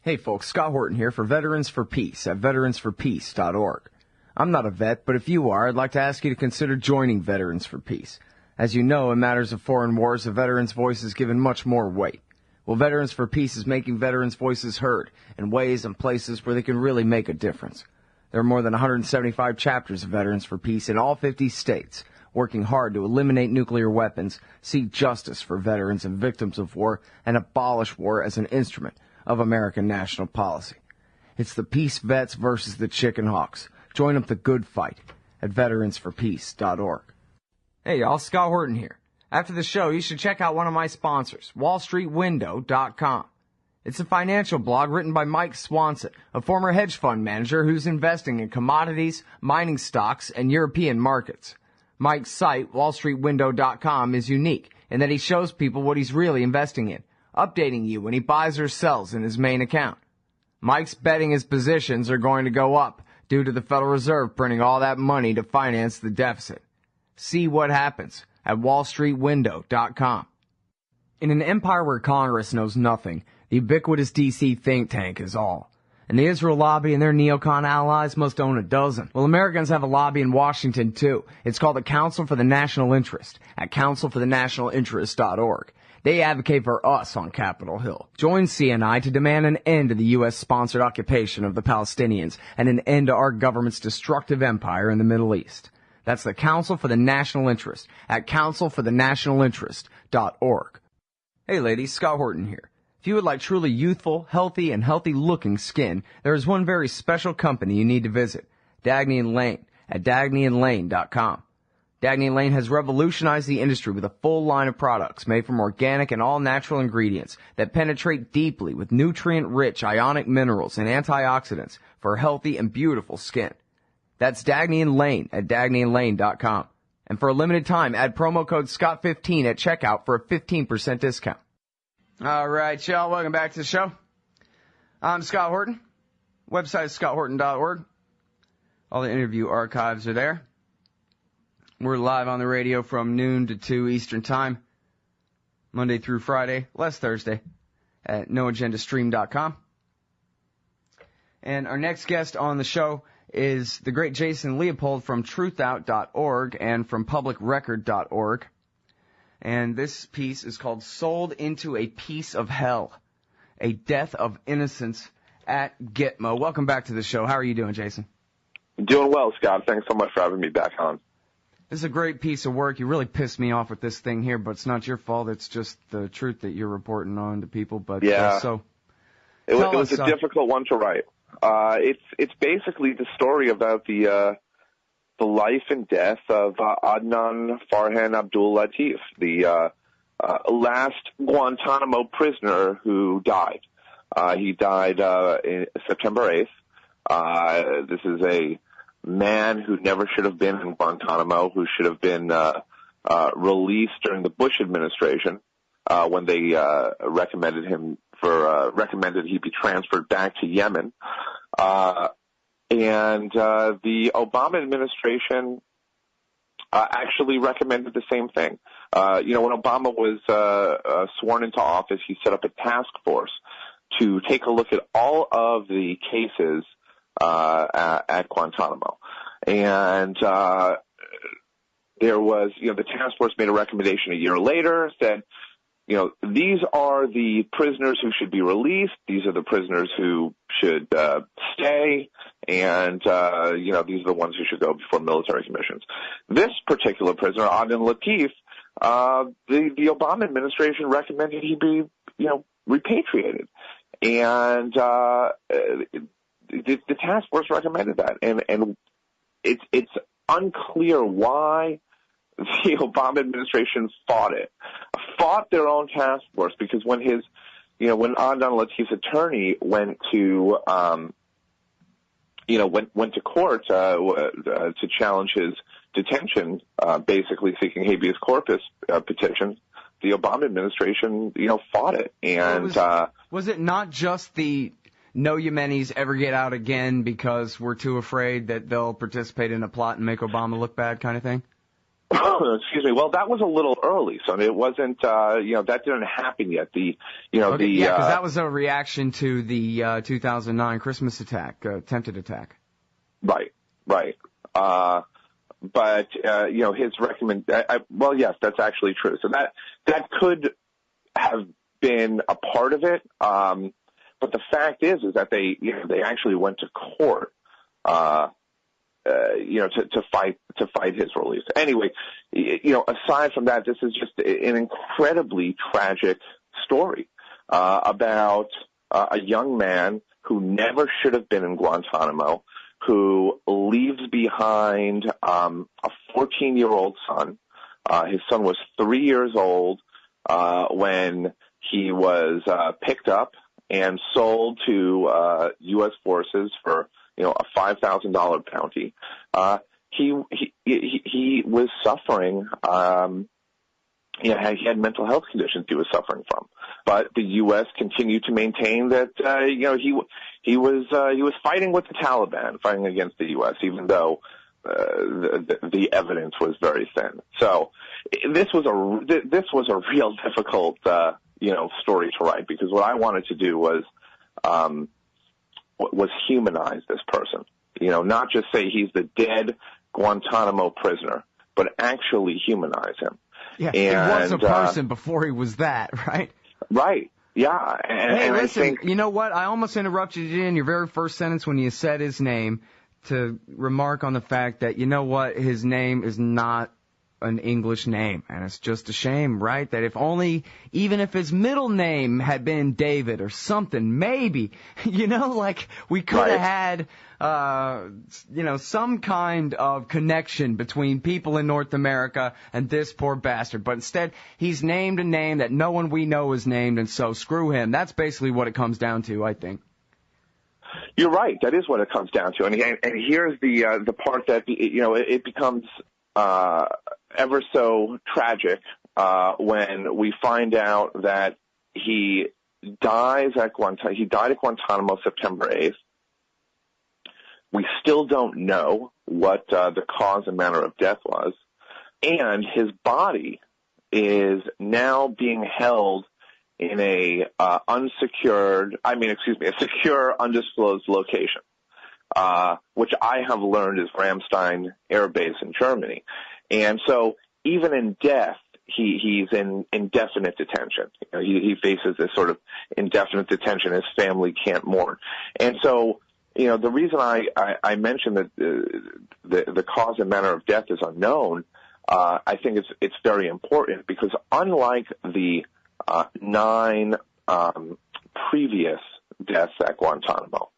Hey folks, Scott Horton here for Veterans for Peace at veteransforpeace.org. I'm not a vet, but if you are, I'd like to ask you to consider joining Veterans for Peace. As you know, in matters of foreign wars, a veteran's voice is given much more weight. Well, Veterans for Peace is making veterans' voices heard in ways and places where they can really make a difference. There are more than 175 chapters of Veterans for Peace in all 50 states, working hard to eliminate nuclear weapons, seek justice for veterans and victims of war, and abolish war as an instrument of American national policy. It's the peace vets versus the chicken hawks. Join up the good fight at veteransforpeace.org. Hey y'all, Scott Horton here. After the show, you should check out one of my sponsors, wallstreetwindow.com. It's a financial blog written by Mike Swanson, a former hedge fund manager who's investing in commodities, mining stocks, and European markets. Mike's site, wallstreetwindow.com, is unique in that he shows people what he's really investing in, updating you when he buys or sells in his main account. Mike's betting his positions are going to go up due to the Federal Reserve printing all that money to finance the deficit. See what happens at wallstreetwindow.com. In an empire where Congress knows nothing, the ubiquitous D.C. think tank is all. And the Israel lobby and their neocon allies must own a dozen. Well, Americans have a lobby in Washington, too. It's called the Council for the National Interest at councilforthenationalinterest.org. They advocate for us on Capitol Hill. Join CNI to demand an end to the U.S.-sponsored occupation of the Palestinians and an end to our government's destructive empire in the Middle East. That's the Council for the National Interest at councilforthenationalinterest.org. Hey ladies, Scott Horton here. If you would like truly youthful, healthy, and healthy-looking skin, there is one very special company you need to visit, Dagny & Lane at dagnyandlane.com. Dagny & Lane has revolutionized the industry with a full line of products made from organic and all-natural ingredients that penetrate deeply with nutrient-rich ionic minerals and antioxidants for healthy and beautiful skin. That's Dagny & Lane at dagnyandlane.com. And for a limited time, add promo code SCOTT15 at checkout for a 15% discount. All right, y'all, welcome back to the show. I'm Scott Horton. Website is scotthorton.org. All the interview archives are there. We're live on the radio from noon to 2 Eastern Time, Monday through Friday, less Thursday, at noagendastream.com. And our next guest on the show is the great Jason Leopold from Truthout.org and from publicrecord.org. And this piece is called Sold into a Piece of Hell, a Death of Innocence at Gitmo. Welcome back to the show. How are you doing, Jason? Doing well, Scott. Thanks so much for having me back on. This is a great piece of work. You really pissed me off with this thing here, but it's not your fault. It's just the truth that you're reporting on to people. But yeah, it was a difficult one to write. It's basically the story about the life and death of Adnan Farhan Abdul Latif, the last Guantanamo prisoner who died. He died in September 8th. This is a man who never should have been in Guantanamo, who should have been released during the Bush administration when they recommended he be transferred back to Yemen. And the Obama administration actually recommended the same thing. When Obama was sworn into office, he set up a task force to take a look at all of the cases at Guantanamo. And there was, the task force made a recommendation a year later, said, these are the prisoners who should be released. These are the prisoners who should stay. And, these are the ones who should go before military commissions. This particular prisoner, Adnan Latif, the Obama administration recommended he be, repatriated. And the task force recommended that. And it's unclear why the Obama administration fought their own task force, because when when Adnan Latif's attorney went to court to challenge his detention, basically seeking habeas corpus petitions, the Obama administration, fought it. And was it not just the no Yemenis ever get out again because we're too afraid that they'll participate in a plot and make Obama look bad kind of thing? Excuse me. Well, that was a little early, so it wasn't. That didn't happen yet. Because that was a reaction to the 2009 Christmas attack, attempted attack. Right. But his well, yes, that's actually true. So that could have been a part of it. But the fact is that they actually went to court. To fight his release. Anyway, aside from that, this is just an incredibly tragic story about a young man who never should have been in Guantanamo, who leaves behind a 14-year-old son. His son was 3 years old when he was picked up and sold to U.S. forces for a $5,000 bounty. He was suffering. He had mental health conditions he was suffering from, but the U.S. continued to maintain that he was fighting with the Taliban, fighting against the U.S., even though the evidence was very thin. So this was a real difficult story to write, because what I wanted to do was humanize this person, not just say he's the dead Guantanamo prisoner, but actually humanize him. Yeah, he was a person before he was that, right? Right. Yeah. And listen, you know what? I almost interrupted you in your very first sentence when you said his name to remark on the fact that, his name is not an English name, and it's just a shame, right? That even if his middle name had been David or something, maybe, we could have had, some kind of connection between people in North America and this poor bastard. But instead, he's named a name that no one we know is named, and so screw him. That's basically what it comes down to, I think. You're right. That is what it comes down to. And here's the part that, it becomes ever so tragic when we find out that he died at Guantanamo September 8th. We still don't know what the cause and manner of death was, and his body is now being held in a secure, undisclosed location, which I have learned is Ramstein Air Base in Germany. And so even in death, he's in indefinite detention. He faces this sort of indefinite detention. His family can't mourn. And so, the reason I mentioned that the cause and manner of death is unknown, I think it's very important, because unlike the 9 previous deaths at Guantanamo,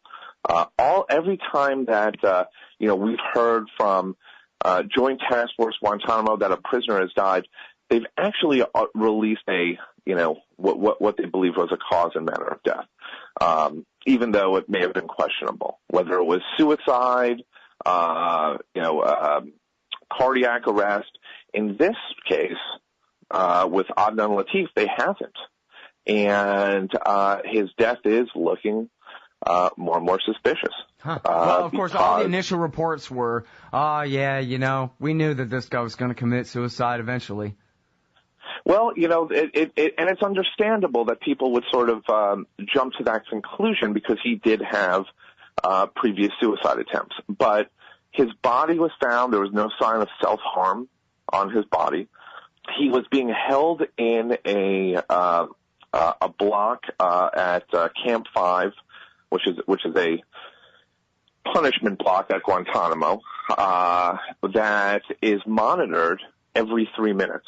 every time that we've heard from Joint Task Force Guantanamo that a prisoner has died, they've actually released what they believe was a cause and manner of death, even though it may have been questionable, whether it was suicide, cardiac arrest. In this case, with Adnan Latif, they haven't, and his death is looking more and more suspicious. Huh. Well, of course, all the initial reports were, we knew that this guy was going to commit suicide eventually. Well, and it's understandable that people would sort of jump to that conclusion, because he did have previous suicide attempts. But his body was found. There was no sign of self-harm on his body. He was being held in a block at Camp 5, which is a punishment block at Guantanamo, that is monitored every 3 minutes.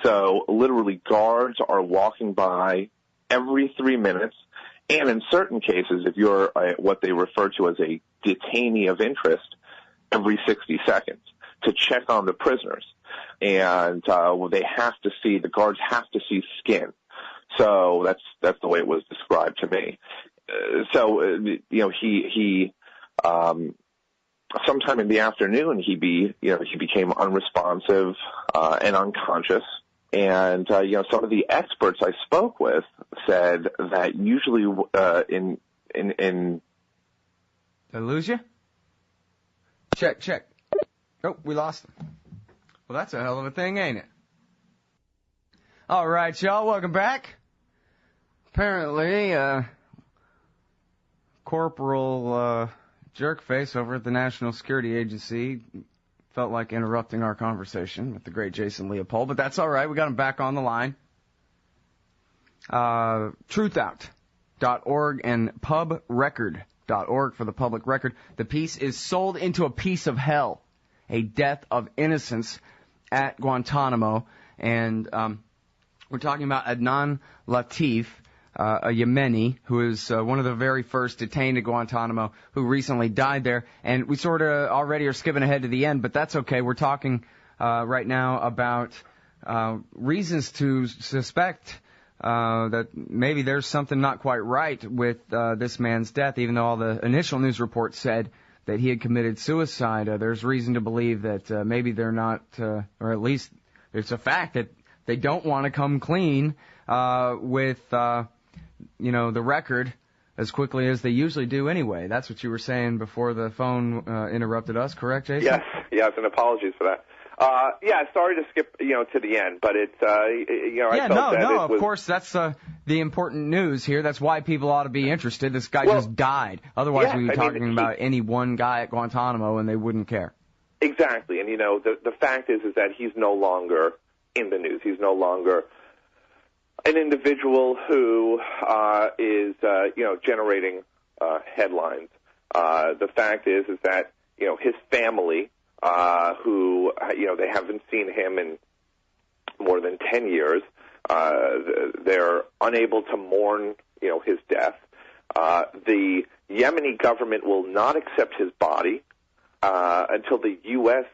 So literally guards are walking by every 3 minutes, and in certain cases, if you're what they refer to as a detainee of interest, every 60 seconds to check on the prisoners. And the guards have to see skin. So that's the way it was described to me. He sometime in the afternoon, he became unresponsive and unconscious. And some of the experts I spoke with said that usually in Did I lose you? Check. Oh, we lost him. Well, that's a hell of a thing, ain't it? All right, y'all, welcome back. Apparently, Corporal Jerkface over at the National Security Agency felt like interrupting our conversation with the great Jason Leopold, but that's all right. We got him back on the line. Truthout.org and pubrecord.org for the public record. The piece is Sold into a Piece of Hell, a Death of Innocence at Guantanamo. And we're talking about Adnan Latif, a Yemeni who is one of the very first detained at Guantanamo, who recently died there. And we sort of already are skipping ahead to the end, but that's okay. We're talking right now about reasons to suspect that maybe there's something not quite right with this man's death, even though all the initial news reports said that he had committed suicide. There's reason to believe that maybe they're not, or at least it's a fact that they don't want to come clean with, the record as quickly as they usually do anyway. That's what you were saying before the phone interrupted us, correct, Jason? Yes, and apologies for that. Sorry to skip, to the end, but it's, I felt that it was... Of course, that's the important news here. That's why people ought to be interested. This guy just died. Otherwise, we'd be talking about any one guy at Guantanamo, and they wouldn't care. Exactly, and, the fact is that he's no longer in the news. He's no longer an individual who is, generating headlines. The fact is that, his family... who, they haven't seen him in more than 10 years. They're unable to mourn, his death. The Yemeni government will not accept his body until the U.S.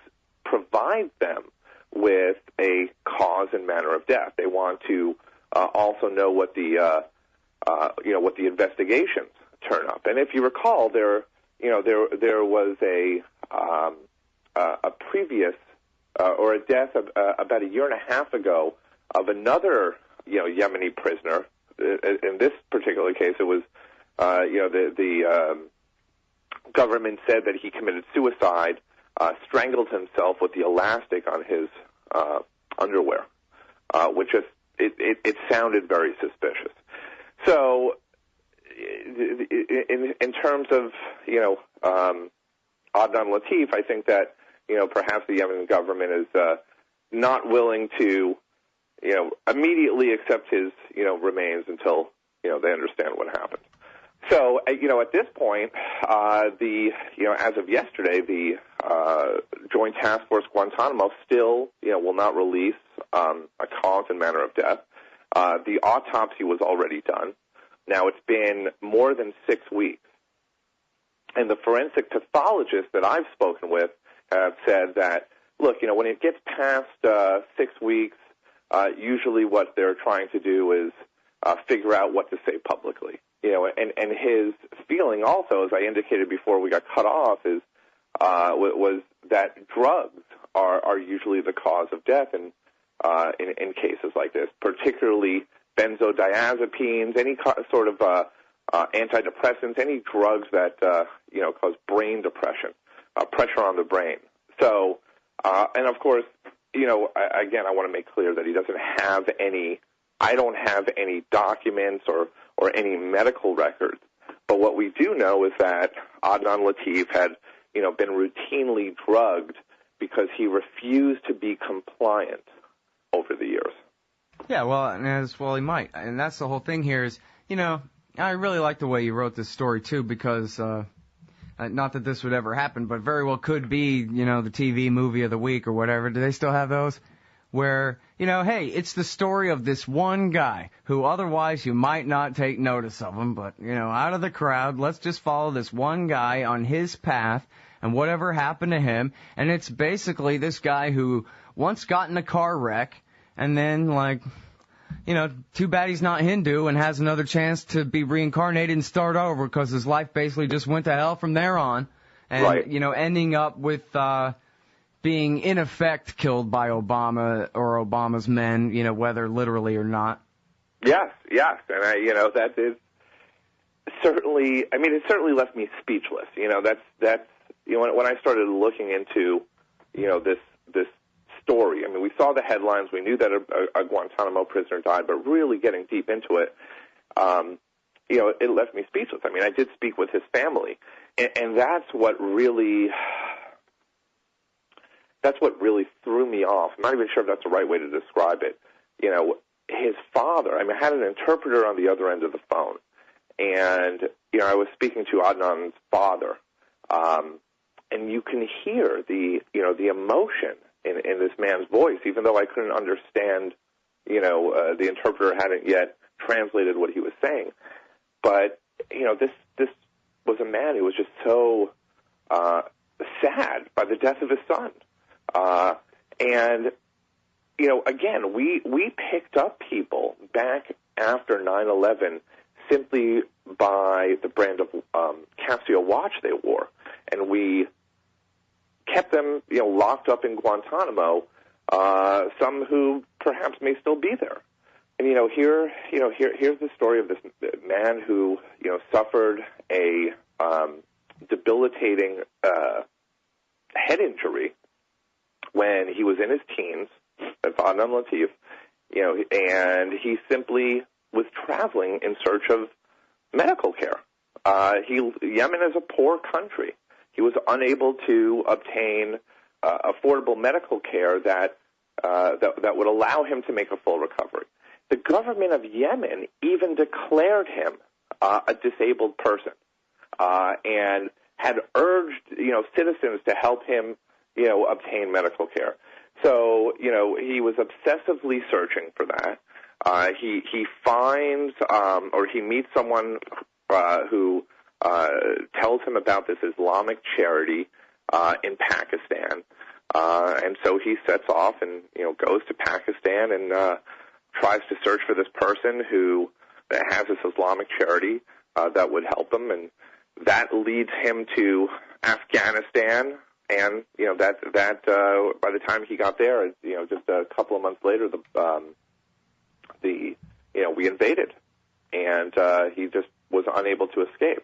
provides them with a cause and manner of death. They want to also know what the investigations turn up. And if you recall, there was a previous or a death about a year and a half ago of another Yemeni prisoner. In this particular case, it was the government said that he committed suicide, strangled himself with the elastic on his underwear, which it sounded very suspicious. So, in terms of Adnan Latif, I think that perhaps the Yemeni government is not willing to immediately accept his remains until they understand what happened. So at this point, as of yesterday, the Joint Task Force Guantanamo still will not release a cause and manner of death. The autopsy was already done. Now it's been more than 6 weeks. And the forensic pathologists that I've spoken with have said that, look, when it gets past 6 weeks, usually what they're trying to do is figure out what to say publicly. And his feeling also, as I indicated before we got cut off, is was that drugs are usually the cause of death in cases like this, particularly benzodiazepines, any sort of antidepressants, any drugs that cause brain depression, pressure on the brain. So, and of course, again, I want to make clear that he doesn't have any. I don't have any documents or any medical records. But what we do know is that Adnan Latif had been routinely drugged because he refused to be compliant over the years. Yeah, well, and as well he might. And that's the whole thing here is, I really like the way you wrote this story, too, because not that this would ever happen, but very well could be, the TV movie of the week or whatever. Do they still have those? Where, hey, it's the story of this one guy who otherwise you might not take notice of him, but, out of the crowd, let's just follow this one guy on his path and whatever happened to him. And it's basically this guy who once got in a car wreck and then, too bad he's not Hindu and has another chance to be reincarnated and start over because his life basically just went to hell from there on. And, right. Ending up with being in effect killed by Obama or Obama's men, whether literally or not. Yes. And, that is certainly, it certainly left me speechless. That's when I started looking into, this story. I mean, we saw the headlines. We knew that a Guantanamo prisoner died, but really getting deep into it, it left me speechless. I mean, I did speak with his family, and that's what really threw me off. I'm not even sure if that's the right way to describe it. His father, I mean, I had an interpreter on the other end of the phone, and, I was speaking to Adnan's father, and you can hear the emotion in this man's voice, even though I couldn't understand, the interpreter hadn't yet translated what he was saying. But, this was a man who was just so sad by the death of his son. And, again, we picked up people back after 9/11 simply by the brand of Casio watch they wore. And we kept them, locked up in Guantanamo, some who perhaps may still be there. And, here's the story of this man who, suffered a debilitating head injury when he was in his teens. That's Adnan Latif, and he simply was traveling in search of medical care. Yemen is a poor country. He was unable to obtain affordable medical care that would allow him to make a full recovery. The government of Yemen even declared him a disabled person and had urged citizens to help him obtain medical care. So he was obsessively searching for that. He finds or he meets someone who tells him about this Islamic charity in Pakistan, and so he sets off and goes to Pakistan and tries to search for this person who has this Islamic charity that would help him, and that leads him to Afghanistan. And that by the time he got there, just a couple of months later, we invaded, and he just was unable to escape.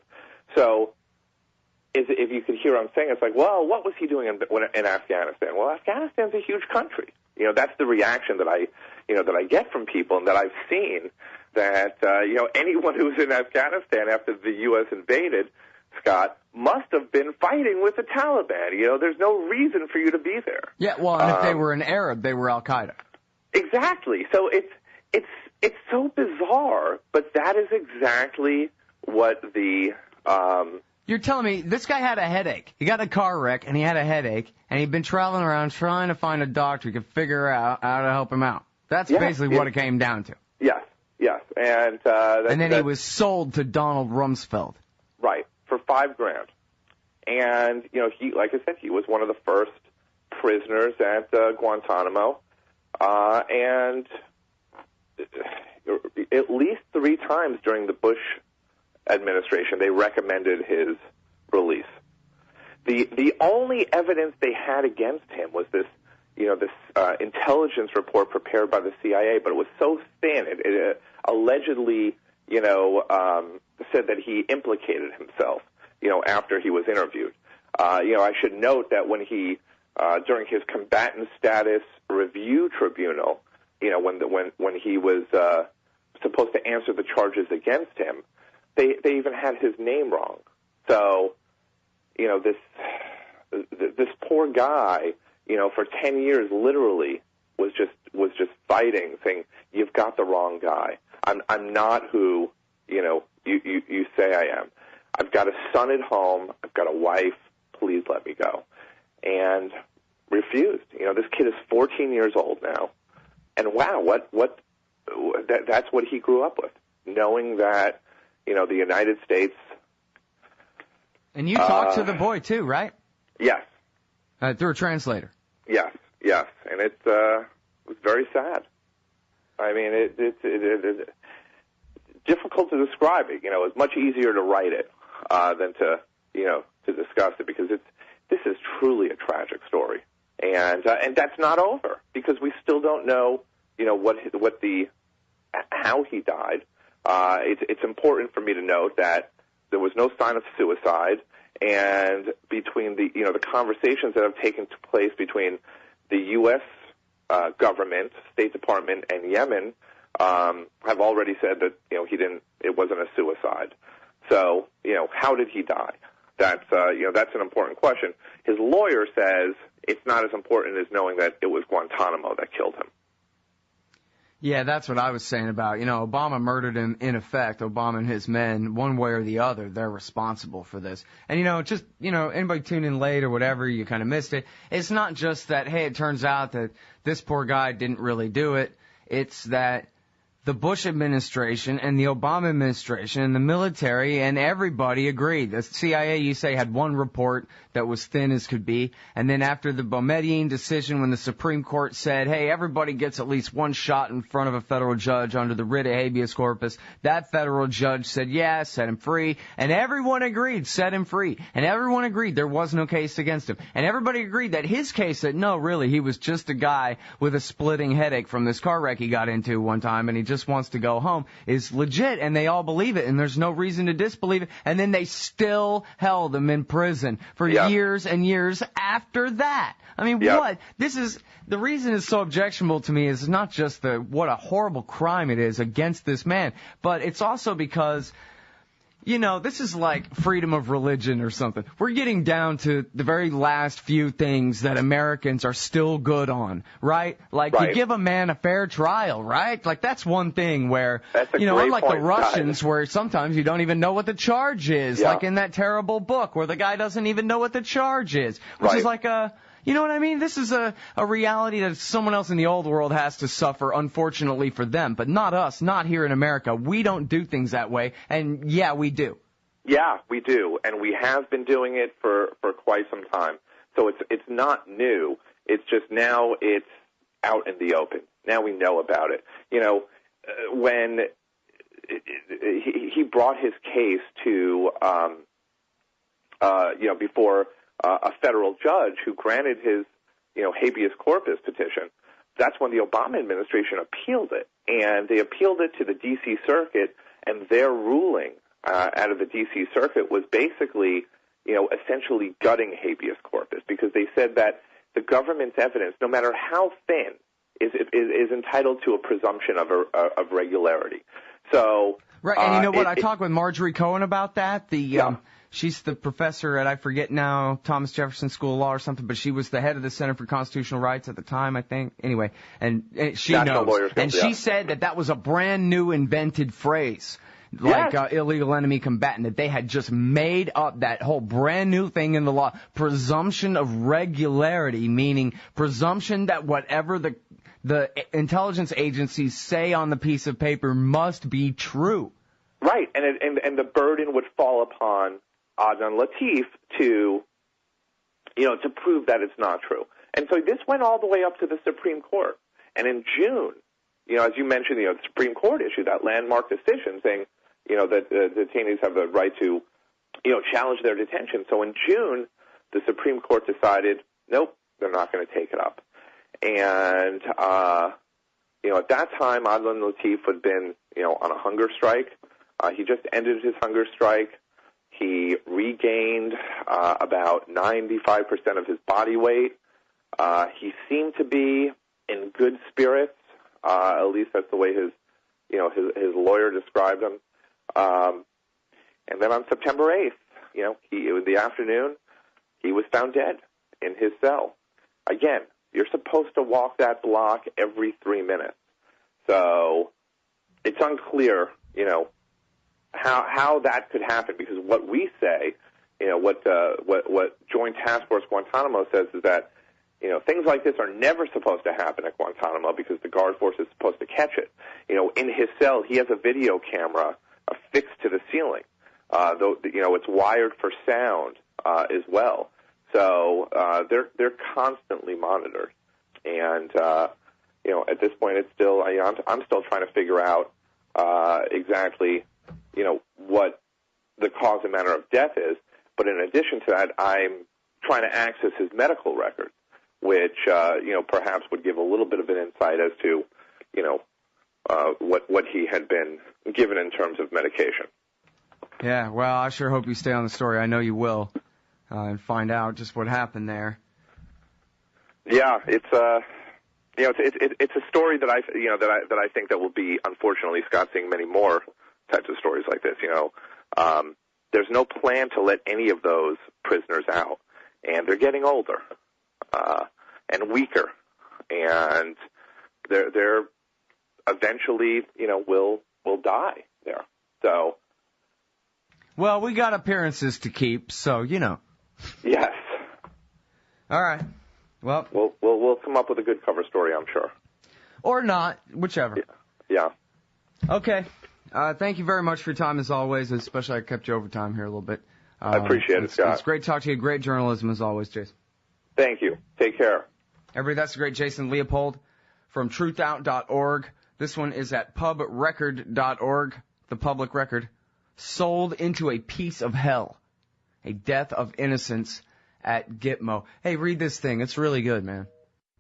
So, if you could hear what I'm saying, it's like, well, what was he doing in Afghanistan? Well, Afghanistan's a huge country. That's the reaction that I get from people and that I've seen. That anyone who's in Afghanistan after the U.S. invaded, Scott, must have been fighting with the Taliban. There's no reason for you to be there. Yeah, well, and if they were an Arab, they were Al-Qaeda. Exactly. So it's so bizarre, but that is exactly what the... You're telling me this guy had a headache. He got in a car wreck, and he had a headache, and he'd been traveling around trying to find a doctor who could figure out how to help him out. That's basically what it came down to. Yes. And then he was sold to Donald Rumsfeld. Right. For $5,000. And, he, like I said, he was one of the first prisoners at Guantanamo. And at least 3 times during the Bush administration, they recommended his release. The only evidence they had against him was this intelligence report prepared by the CIA, but it was so thin. It allegedly, said that he implicated himself, after he was interviewed. I should note that when he, during his combatant status review tribunal, when he was supposed to answer the charges against him, they even had his name wrong. So, this poor guy, for 10 years, literally was just fighting, saying, "You've got the wrong guy. I'm not who you say I am. I've got a son at home. I've got a wife. Please let me go." And refused. This kid is 14 years old now, and wow, that's what he grew up with, knowing that the United States. And you talked to the boy too, right? Yes. Through a translator. Yes, and it was very sad. I mean, it's difficult to describe it. It's much easier to write it than to discuss it, because this is truly a tragic story, and that's not over, because we still don't know how he died. It's important for me to note that there was no sign of suicide, and between the conversations that have taken place between the U.S. government, State Department, and Yemen have already said that it wasn't a suicide. So how did he die? That's an important question. His lawyer says it's not as important as knowing that it was Guantanamo that killed him. Yeah, that's what I was saying about, Obama murdered him in effect. Obama and his men, one way or the other, they're responsible for this. And, anybody tuned in late or whatever, you kind of missed it. It's not just that, hey, it turns out that this poor guy didn't really do it. It's that the Bush administration and the Obama administration and the military and everybody agreed. The CIA, you say, had one report that was thin as could be. And then after the Boumediene decision, when the Supreme Court said, hey, everybody gets at least one shot in front of a federal judge under the writ of habeas corpus, that federal judge said, yeah, set him free. And everyone agreed, set him free. And everyone agreed there was no case against him. And everybody agreed that his case, that no, really, he was just a guy with a splitting headache from this car wreck he got into one time, and he just wants to go home, is legit, and they all believe it, and there's no reason to disbelieve it. And then they still held him in prison for years and years after that. I mean, what? The reason it's so objectionable to me is not just what a horrible crime it is against this man, but it's also because, this is like freedom of religion or something. We're getting down to the very last few things that Americans are still good on, right? Like, you give a man a fair trial, right? Like, that's one thing where, unlike the Russians, where sometimes you don't even know what the charge is, like in that terrible book where the guy doesn't even know what the charge is, which is like you know what I mean? This is a reality that someone else in the old world has to suffer, unfortunately for them, but not us, not here in America. We don't do things that way, and we do. Yeah, we do, and we have been doing it for quite some time. So it's not new. It's just now it's out in the open. Now we know about it. When he brought his case to, before a federal judge who granted his, habeas corpus petition, that's when the Obama administration appealed it. And they appealed it to the D.C. Circuit, and their ruling out of the D.C. Circuit was basically, essentially gutting habeas corpus, because they said that the government's evidence, no matter how thin, is entitled to a presumption of regularity. So right, and you know what? I talked with Marjorie Cohen about that. She's the professor at, I forget now, Thomas Jefferson School of Law or something, but she was the head of the Center for Constitutional Rights at the time, I think. Anyway, and she knows. And she said that was a brand new invented phrase, like illegal enemy combatant, that they had just made up that whole brand new thing in the law. Presumption of regularity, meaning presumption that whatever the intelligence agencies say on the piece of paper must be true. Right, and the burden would fall upon Adnan Latif to prove that it's not true. And so this went all the way up to the Supreme Court. And in June, as you mentioned, the Supreme Court issued that landmark decision saying, that detainees have the right to, challenge their detention. So in June, the Supreme Court decided, nope, they're not going to take it up. And, at that time, Adnan Latif had been, on a hunger strike. He just ended his hunger strike. He regained about 95% of his body weight. He seemed to be in good spirits. At least that's the way his lawyer described him. And then on September 8th, it was the afternoon, he was found dead in his cell. Again, you're supposed to walk that block every 3 minutes. So it's unclear, how that could happen, because what we say, what Joint Task Force Guantanamo says is that, things like this are never supposed to happen at Guantanamo because the guard force is supposed to catch it. In his cell, he has a video camera affixed to the ceiling. Though, it's wired for sound as well. So they're constantly monitored. And, at this point, it's still, I'm still trying to figure out exactly, what the cause and manner of death is. But in addition to that, I'm trying to access his medical records, which, perhaps would give a little bit of an insight as to, what he had been given in terms of medication. Yeah, well, I sure hope you stay on the story. I know you will, and find out just what happened there. Yeah, it's it's a story that I think that will be, unfortunately, Scott, seeing many more types of stories like this. There's no plan to let any of those prisoners out, and they're getting older and weaker, and they're eventually, will die there. So, well, we got appearances to keep, so Yes. All right. Well, we'll come up with a good cover story, I'm sure. Or not, whichever. Yeah. Okay. Thank you very much for your time, as always, especially I kept you overtime here a little bit. I appreciate it, Scott. It's great to talk to you. Great journalism, as always, Jason. Thank you. Take care. Everybody, that's the great Jason Leopold from Truthout.org. This one is at pubrecord.org, the public record. Sold into a piece of hell. A death of innocence at Gitmo. Hey, read this thing. It's really good, man.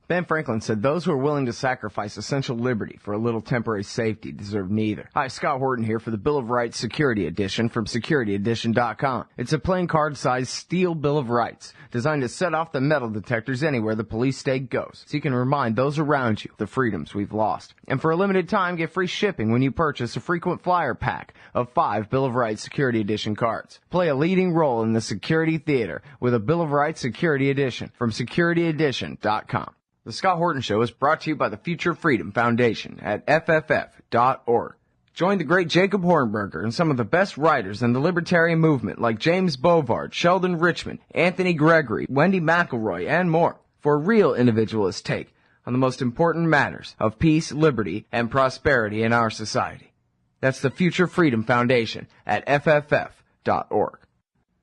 Ben Franklin said, those who are willing to sacrifice essential liberty for a little temporary safety deserve neither. Hi, Scott Horton here for the Bill of Rights Security Edition from securityedition.com. It's a plain card-sized steel Bill of Rights designed to set off the metal detectors anywhere the police state goes, so you can remind those around you the freedoms we've lost. And for a limited time, get free shipping when you purchase a frequent flyer pack of 5 Bill of Rights Security Edition cards. Play a leading role in the security theater with a Bill of Rights Security Edition from securityedition.com. The Scott Horton Show is brought to you by the Future Freedom Foundation at FFF.org. Join the great Jacob Hornberger and some of the best writers in the libertarian movement like James Bovard, Sheldon Richman, Anthony Gregory, Wendy McElroy, and more for a real individualist take on the most important matters of peace, liberty, and prosperity in our society. That's the Future Freedom Foundation at FFF.org.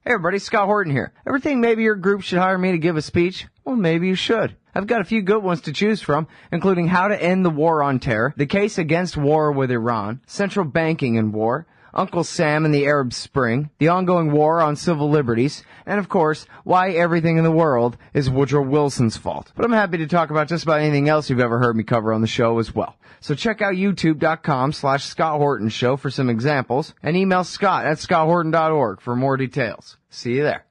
Hey everybody, Scott Horton here. Ever think maybe your group should hire me to give a speech? Well, maybe you should. I've got a few good ones to choose from, including how to end the war on terror, the case against war with Iran, central banking and war, Uncle Sam and the Arab Spring, the ongoing war on civil liberties, and of course, why everything in the world is Woodrow Wilson's fault. But I'm happy to talk about just about anything else you've ever heard me cover on the show as well. So check out youtube.com/Scott Horton Show for some examples, and email Scott at scotthorton.org for more details. See you there.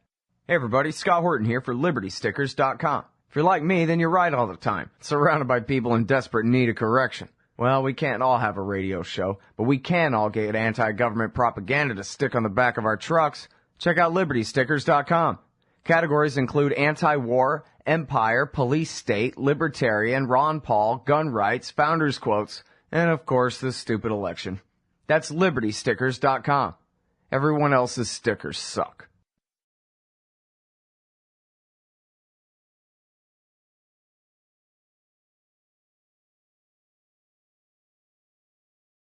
Hey everybody, Scott Horton here for libertystickers.com. If you're like me, then you're right all the time, surrounded by people in desperate need of correction. Well, we can't all have a radio show, but we can all get anti-government propaganda to stick on the back of our trucks. Check out libertystickers.com. Categories include anti-war, empire, police state, libertarian, Ron Paul, gun rights, founders quotes, and of course the stupid election. That's libertystickers.com. Everyone else's stickers suck.